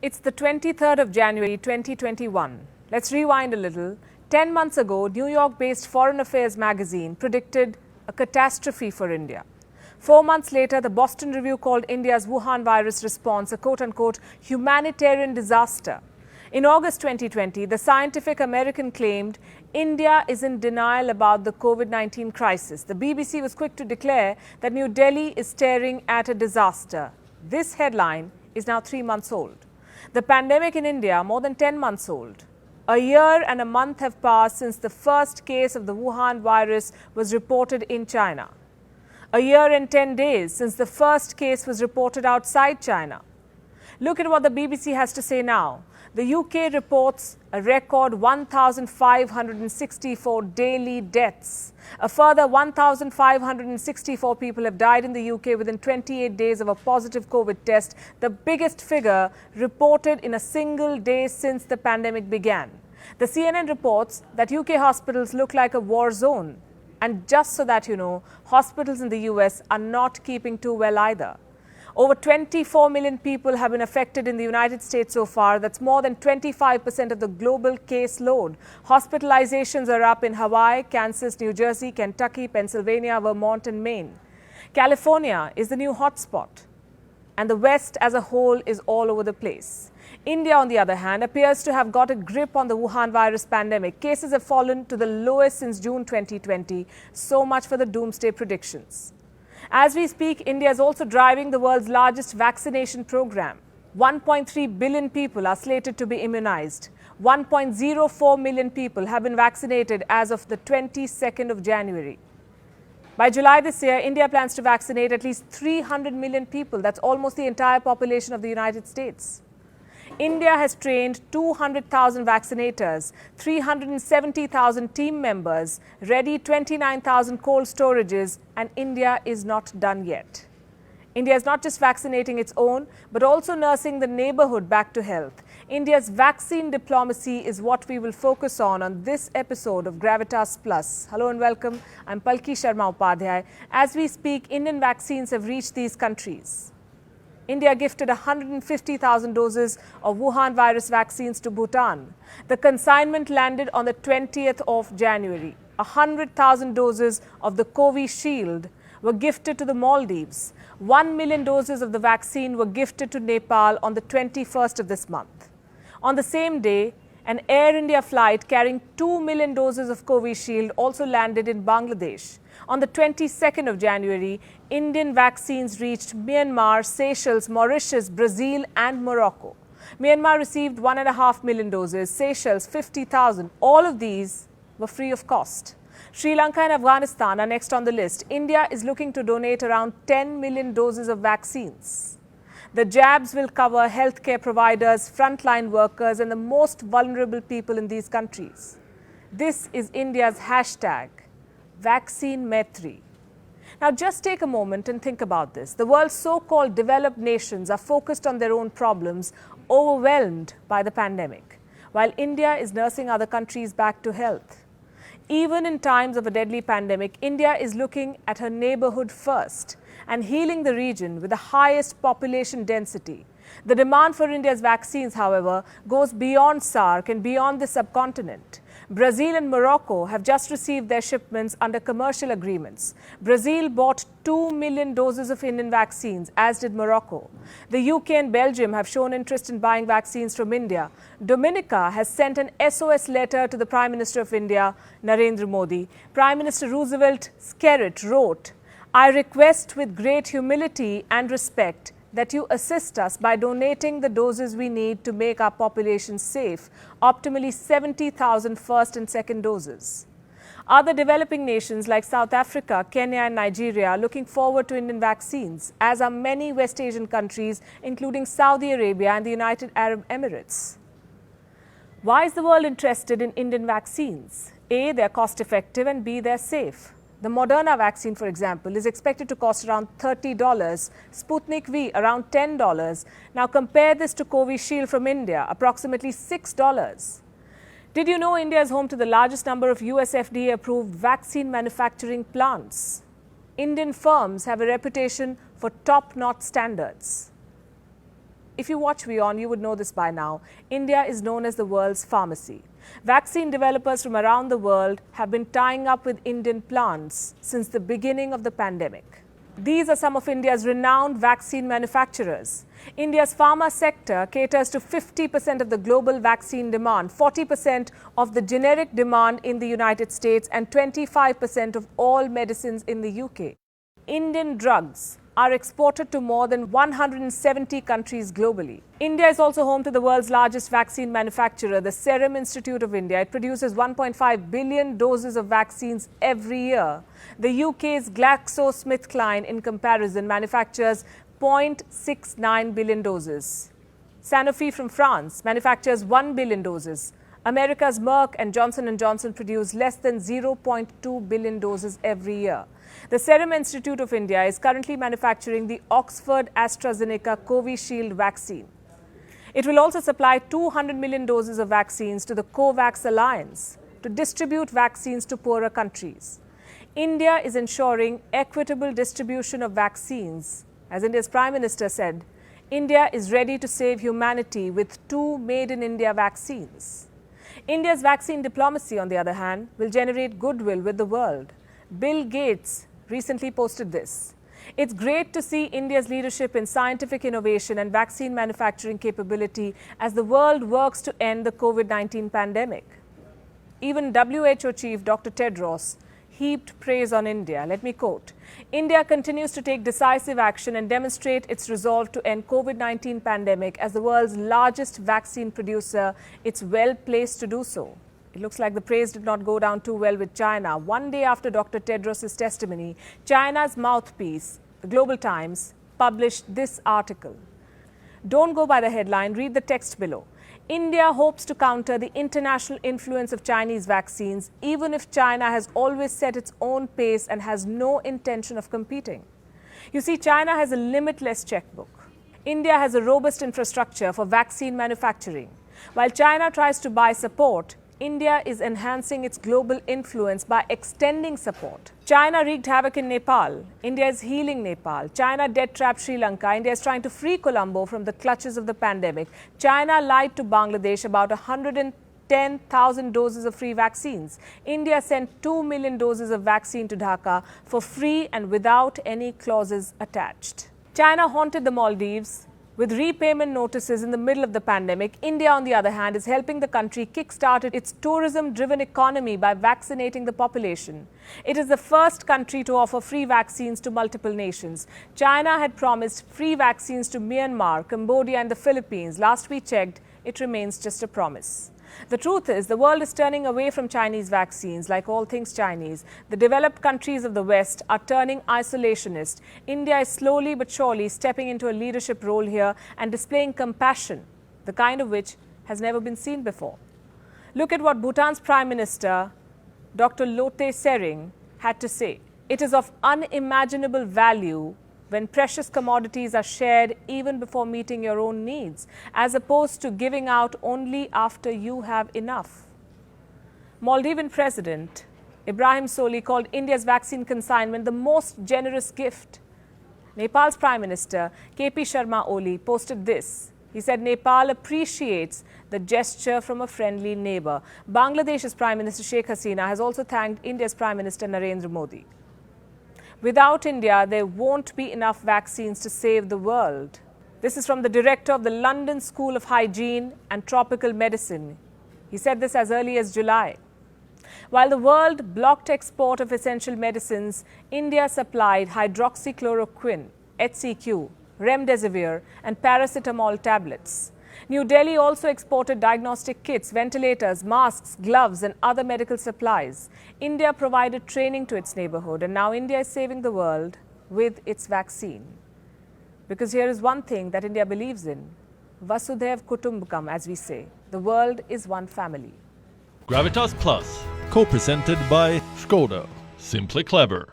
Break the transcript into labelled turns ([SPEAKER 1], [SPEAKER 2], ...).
[SPEAKER 1] It's the 23rd of January 2021. Let's rewind a little. 10 months ago, New York-based Foreign Affairs magazine predicted a catastrophe for India. 4 months later, the Boston Review called India's Wuhan virus response a quote-unquote humanitarian disaster. In August 2020, the Scientific American claimed India is in denial about the COVID-19 crisis. The BBC was quick to declare that New Delhi is staring at a disaster. This headline is now 3 months old. The pandemic in India, more than 10 months old. A year and a month have passed since the first case of the Wuhan virus was reported in China. A year and 10 days since the first case was reported outside China. Look at what the BBC has to say now. The UK reports a record 1,564 daily deaths. A further 1,564 people have died in the UK within 28 days of a positive COVID test, the biggest figure reported in a single day since the pandemic began. The CNN reports that UK hospitals look like a war zone. And just so that you know, hospitals in the US are not keeping too well either. Over 24 million people have been affected in the United States so far. That's more than 25% of the global caseload. Hospitalizations are up in Hawaii, Kansas, New Jersey, Kentucky, Pennsylvania, Vermont, and Maine. California is the new hotspot. And the West as a whole is all over the place. India, on the other hand, appears to have got a grip on the Wuhan virus pandemic. Cases have fallen to the lowest since June 2020. So much for the doomsday predictions. As we speak, India is also driving the world's largest vaccination program. 1.3 billion people are slated to be immunized. 1.04 million people have been vaccinated as of the 22nd of January. By July this year, India plans to vaccinate at least 300 million people. That's almost the entire population of the United States. India has trained 200,000 vaccinators, 370,000 team members, ready 29,000 cold storages, and India is not done yet. India is not just vaccinating its own, but also nursing the neighborhood back to health. India's vaccine diplomacy is what we will focus on this episode of Gravitas Plus. Hello and welcome. I'm Palki Sharma Upadhyay. As we speak, Indian vaccines have reached these countries. India gifted 150,000 doses of Wuhan virus vaccines to Bhutan. The consignment landed on the 20th of January. 100,000 doses of the Covishield were gifted to the Maldives. 1 million doses of the vaccine were gifted to Nepal on the 21st of this month. On the same day, an Air India flight carrying 2 million doses of Covishield also landed in Bangladesh. On the 22nd of January, Indian vaccines reached Myanmar, Seychelles, Mauritius, Brazil and Morocco. Myanmar received 1.5 million doses, Seychelles 50,000. All of these were free of cost. Sri Lanka and Afghanistan are next on the list. India is looking to donate around 10 million doses of vaccines. The jabs will cover healthcare providers, frontline workers and the most vulnerable people in these countries. This is India's hashtag, Vaccine Maitri. Now just take a moment and think about this. The world's so-called developed nations are focused on their own problems, overwhelmed by the pandemic, while India is nursing other countries back to health. Even in times of a deadly pandemic, India is looking at her neighborhood first and healing the region with the highest population density. The demand for India's vaccines, however, goes beyond SAARC and beyond the subcontinent. Brazil and Morocco have just received their shipments under commercial agreements. Brazil bought 2 million doses of Indian vaccines, as did Morocco. The UK and Belgium have shown interest in buying vaccines from India. Dominica has sent an SOS letter to the Prime Minister of India, Narendra Modi. Prime Minister Roosevelt Skerrit wrote, "I request with great humility and respect that you assist us by donating the doses we need to make our population safe, optimally 70,000 first and second doses." Other developing nations like South Africa, Kenya and Nigeria are looking forward to Indian vaccines, as are many West Asian countries, including Saudi Arabia and the United Arab Emirates. Why is the world interested in Indian vaccines? A, they're cost effective and B, they're safe. The Moderna vaccine, for example, is expected to cost around $30, Sputnik V around $10. Now compare this to Covishield from India, approximately $6. Did you know India is home to the largest number of US FDA-approved vaccine manufacturing plants? Indian firms have a reputation for top-notch standards. If you watch WION, you would know this by now. India is known as the world's pharmacy. Vaccine developers from around the world have been tying up with Indian plants since the beginning of the pandemic. These are some of India's renowned vaccine manufacturers. India's pharma sector caters to 50% of the global vaccine demand, 40% of the generic demand in the United States, and 25% of all medicines in the UK. Indian drugs are exported to more than 170 countries globally. India is also home to the world's largest vaccine manufacturer, the Serum Institute of India. It produces 1.5 billion doses of vaccines every year. The UK's GlaxoSmithKline, in comparison, manufactures 0.69 billion doses. Sanofi from France manufactures 1 billion doses. America's Merck and Johnson & Johnson produce less than 0.2 billion doses every year. The Serum Institute of India is currently manufacturing the Oxford AstraZeneca Covishield vaccine. It will also supply 200 million doses of vaccines to the COVAX Alliance to distribute vaccines to poorer countries. India is ensuring equitable distribution of vaccines. As India's Prime Minister said, India is ready to save humanity with 2 made-in-India vaccines. India's vaccine diplomacy, on the other hand, will generate goodwill with the world. Bill Gates recently posted this. It's great to see India's leadership in scientific innovation and vaccine manufacturing capability as the world works to end the COVID-19 pandemic. Even WHO Chief Dr. Tedros heaped praise on India. Let me quote, "India continues to take decisive action and demonstrate its resolve to end COVID-19 pandemic as the world's largest vaccine producer. It's well placed to do so." It looks like the praise did not go down too well with China. One day after Dr. Tedros' testimony, China's mouthpiece, the Global Times, published this article. Don't go by the headline, read the text below. India hopes to counter the international influence of Chinese vaccines, even if China has always set its own pace and has no intention of competing. You see, China has a limitless checkbook. India has a robust infrastructure for vaccine manufacturing. While China tries to buy support, India is enhancing its global influence by extending support. China wreaked havoc in Nepal. India is healing Nepal. China debt-trapped Sri Lanka. India is trying to free Colombo from the clutches of the pandemic. China lied to Bangladesh about 110,000 doses of free vaccines. India sent 2 million doses of vaccine to Dhaka for free and without any clauses attached. China haunted the Maldives with repayment notices in the middle of the pandemic. India, on the other hand, is helping the country kickstart its tourism-driven economy by vaccinating the population. It is the first country to offer free vaccines to multiple nations. China had promised free vaccines to Myanmar, Cambodia and the Philippines. Last we checked, it remains just a promise. The truth is, the world is turning away from Chinese vaccines, like all things Chinese. The developed countries of the West are turning isolationist. India is slowly but surely stepping into a leadership role here and displaying compassion, the kind of which has never been seen before. Look at what Bhutan's Prime Minister, Dr. Lotay Tshering, had to say. It is of unimaginable value when precious commodities are shared even before meeting your own needs, as opposed to giving out only after you have enough. Maldivian President Ibrahim Soli called India's vaccine consignment the most generous gift. Nepal's Prime Minister KP Sharma Oli posted this. He said Nepal appreciates the gesture from a friendly neighbor. Bangladesh's Prime Minister Sheikh Hasina has also thanked India's Prime Minister Narendra Modi. Without India, there won't be enough vaccines to save the world. This is from the director of the London School of Hygiene and Tropical Medicine. He said this as early as July. While the world blocked export of essential medicines, India supplied hydroxychloroquine, HCQ, remdesivir and paracetamol tablets. New Delhi also exported diagnostic kits, ventilators, masks, gloves and other medical supplies. India provided training to its neighborhood, and now India is saving the world with its vaccine. Because here is one thing that India believes in. Vasudhaiv Kutumbakam, as we say. The world is one family.
[SPEAKER 2] Gravitas Plus, co-presented by Skoda. Simply clever.